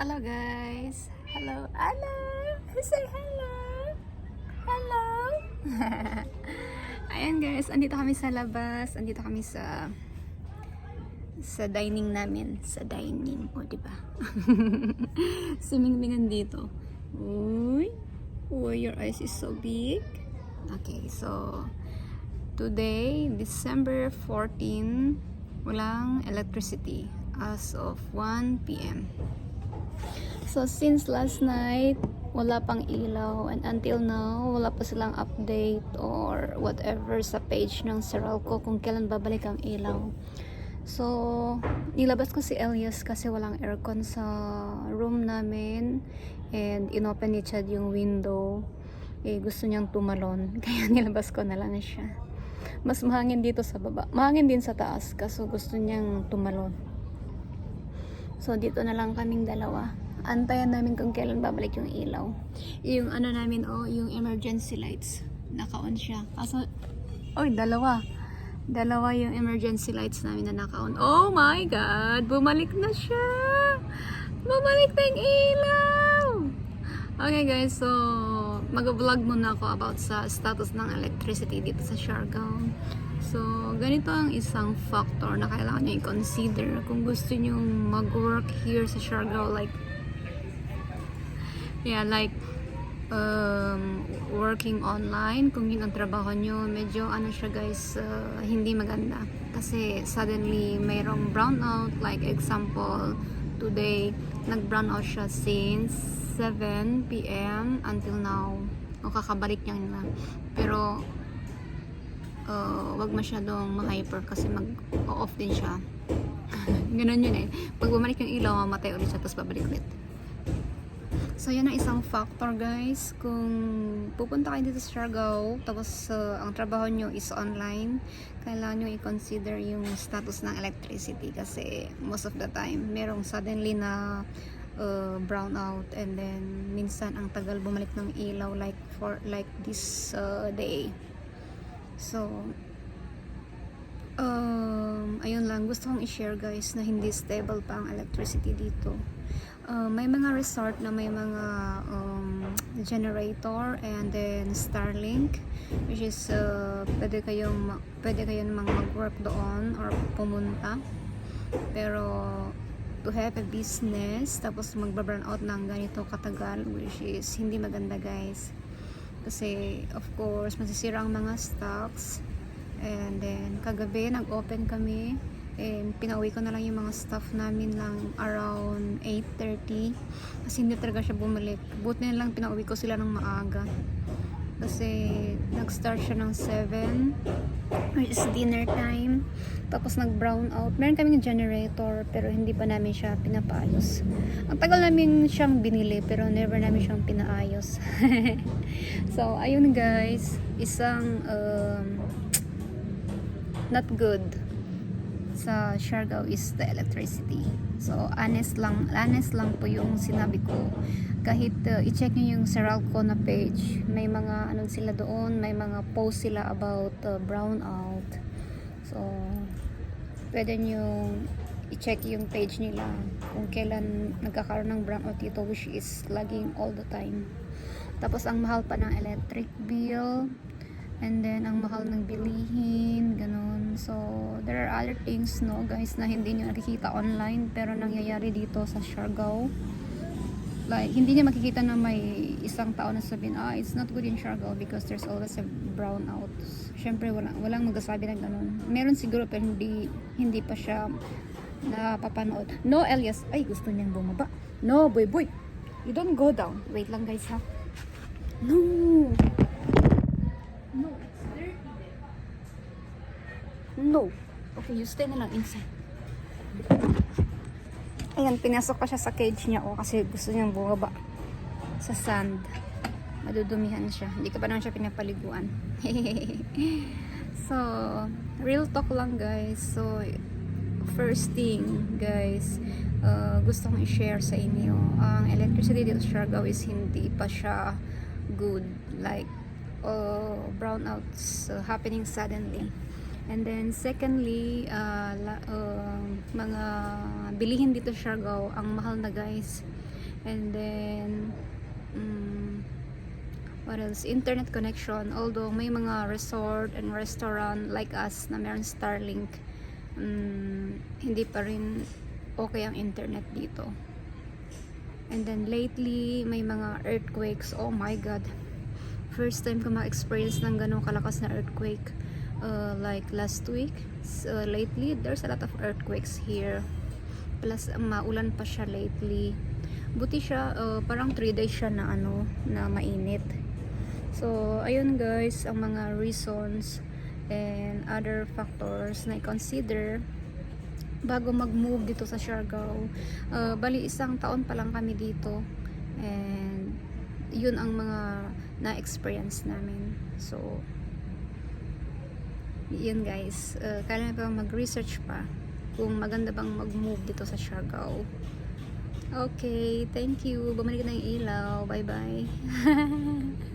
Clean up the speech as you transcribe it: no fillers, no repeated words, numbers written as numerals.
Hello guys. Hello. Hello. Say hello. Hello. Ayan guys, andito kami sa labas. Andito kami sa dining namin. Sa dining. O, diba? Si Mingming andito. Uy. Uy, your eyes is so big. Okay, so today, December 14, walang electricity as of 1 p.m. So since last night, wala pang ilaw, and until now, wala pa silang update or whatever sa page ng Seralco kung kailan babalik ang ilaw. So, nilabas ko si Elias kasi walang aircon sa room namin, and inopen ni Chad yung window. Gusto niyang tumalon, kaya nilabas ko na lang siya. Mas mahangin dito sa baba. Mahangin din sa taas, kaso gusto niyang tumalon. So, dito na lang kaming dalawa. Antayan namin kung kailan babalik yung ilaw. Yung ano namin, yung emergency lights. Naka-on siya. Kaso, dalawa. Dalawa yung emergency lights namin na naka-on. Oh my God! Bumalik na siya! Bumalik na yung ilaw! Okay guys, so mag-vlog muna ako about sa status ng electricity dito sa Siargao. So, ganito ang isang factor na kailangan nyo i-consider kung gusto nyo mag-work here sa Siargao, like working online. Kung yun ang trabaho nyo, medyo ano siya guys, hindi maganda kasi suddenly mayroong brownout. Like example, today nag-brownout siya since 7 p.m. until now. O kakabalik niya na, pero wag masyadong ma-hyper kasi mag-off din siya. Ganun yun pag bumalik yung ilaw, mamatay ulit siya, tapos babalik ulit. So, yan ang isang factor guys. Kung pupunta kayo dito sa Siargao, tapos ang trabaho nyo is online, kailangan nyo i-consider yung status ng electricity kasi most of the time, merong suddenly na brownout, and then minsan ang tagal bumalik ng ilaw like this day. So, ayun lang. Gusto kong i-share guys na hindi stable pa ang electricity dito. May mga resort na may mga generator and then Starlink, which is pwede kayong mag-work doon or pumunta, pero to have a business tapos magba-burn out ng ganito katagal, which is hindi maganda guys, kasi of course masisira ang mga stocks. And then kagabi nag-open kami, and pinauwi ko na lang yung mga staff namin lang around 8:30 kasi hindi talaga siya bumalik. Buti na lang pinauwi ko sila ng maaga kasi nag-start siya ng 7, which is dinner time, tapos nag-brown out. Meron kaming generator pero hindi pa namin siya pinapaayos. Ang tagal namin siyang binili pero never namin siyang pinaayos. So ayun guys, isang not good sa Siargao is the electricity. So honest lang po yung sinabi ko. Kahit i-check nyo yung Seralco na page, may mga ano sila doon, may mga post sila about brownout. So pwede nyo i-check yung page nila kung kailan nagkakaroon ng brownout dito, which is laging all the time. Tapos ang mahal pa ng electric bill, and then ang mahal ng bilihin, ganun. So there are other things guys na hindi nyo nakikita online pero nangyayari dito sa Siargao. Like hindi nyo makikita na may isang tao na sabihin, it's not good in Siargao because there's always a brownout. Syempre walang magsasabi na ganun. Meron siguro pero hindi pa siya napapanood. No, Elias, gusto niyang bumaba. No, boy, you don't go down. Wait lang guys ha. No, it's dirty there. No. Okay, you stay na lang inside. Ayan, pinasok ko siya sa cage niya kasi gusto niyang bumaba sa sand. Madudumihan siya. Hindi ka pa naman siya pinapaliguan. So, real talk lang guys. So, first thing guys, gusto kong i-share sa inyo. Ang electricity dito sa Siargao is hindi pa siya good. Like, brownouts happening suddenly. And then secondly, mga bilihin dito sa Siargao, ang mahal na guys. And then what else? Internet connection. Although may mga resort and restaurant like us na meron Starlink, hindi pa rin okay ang internet dito. And then lately, may mga earthquakes. Oh my god. First time ko ma-experience ng ganong kalakas na earthquake. Like last week. So, lately, there's a lot of earthquakes here. Plus, maulan pa siya lately. Buti siya, parang 3 days siya na na mainit. So, ayun guys, ang mga reasons and other factors na i-consider bago mag-move dito sa Siargao. Bali, 1 taon pa lang kami dito. And, yun ang mga na-experience namin. So, yun guys. Kailangan pa mag-research pa kung maganda bang mag-move dito sa Siargao. Okay, thank you. Bumalik na yung ilaw. Bye-bye.